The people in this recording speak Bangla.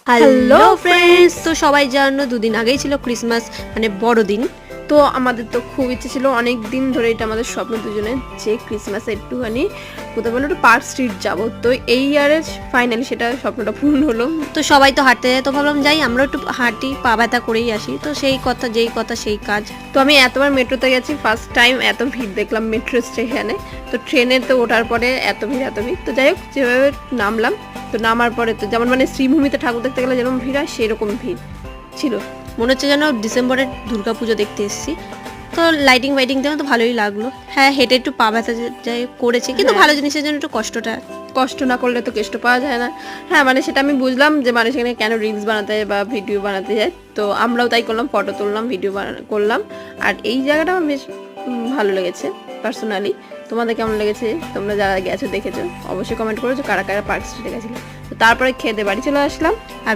হ্যালো ফ্রেন্ডস, তো সবাই জানো দুদিন আগেই ছিল ক্রিসমাস, মানে বড়দিন। তো আমাদের তো খুব ইচ্ছে ছিল, অনেক দিন ধরে এটা আমাদের স্বপ্ন দুজনের, যে ক্রিসমাসে একটুখানি কোথাও বলো একটু পার্ক স্ট্রিট যাবো। তো এই ইয়ারে ফাইনালি সেটা স্বপ্নটা পূরণ হলো। তো সবাই তো হাঁটতে যায়, তো ভাবলাম যাই আমরা একটু হাঁটি, পা ব্যথা করেই আসি। তো সেই কথা যেই কথা সেই কাজ। তো আমি এতবার মেট্রোতে গেছি, ফার্স্ট টাইম এত ভিড় দেখলাম মেট্রো স্টেশনে। তো ট্রেনে তো ওঠার পরে এত ভিড়। তো যাই হোক, যেভাবে নামলাম, তো নামার পরে তো যেমন মানে শ্রীভূমিতে ঠাকুর দেখতে গেলে যেরকম ভিড় হয় সেরকম ভিড় ছিল। মনে হচ্ছে যেন ডিসেম্বরের দুর্গাপুজো দেখতে এসেছি। তো লাইটিং ফাইটিং দেওয়া তো ভালোই লাগলো। হ্যাঁ, হেঁটে একটু পা ব্যথা যাই করেছে, কিন্তু ভালো জিনিসের জন্য একটু কষ্ট না করলে তো কেষ্ট পাওয়া যায় না। হ্যাঁ, মানে সেটা আমি বুঝলাম যে মানুষ এখানে কেন রিলস বানাতে যায় বা ভিডিও বানাতে যায়। তো আমরাও তাই করলাম, ফটো তুললাম, ভিডিও করলাম। আর এই জায়গাটা আমার বেশ ভালো লেগেছে পার্সোনালি। তোমাদের কেমন লেগেছে? তোমরা যারা গেছো দেখেছো অবশ্যই কমেন্ট করেছো কারা কারা পার্ক স্ট্রিটে গেছিলো। তো তারপরে খেয়ে দিয়ে বাড়ি চলে আসলাম। আর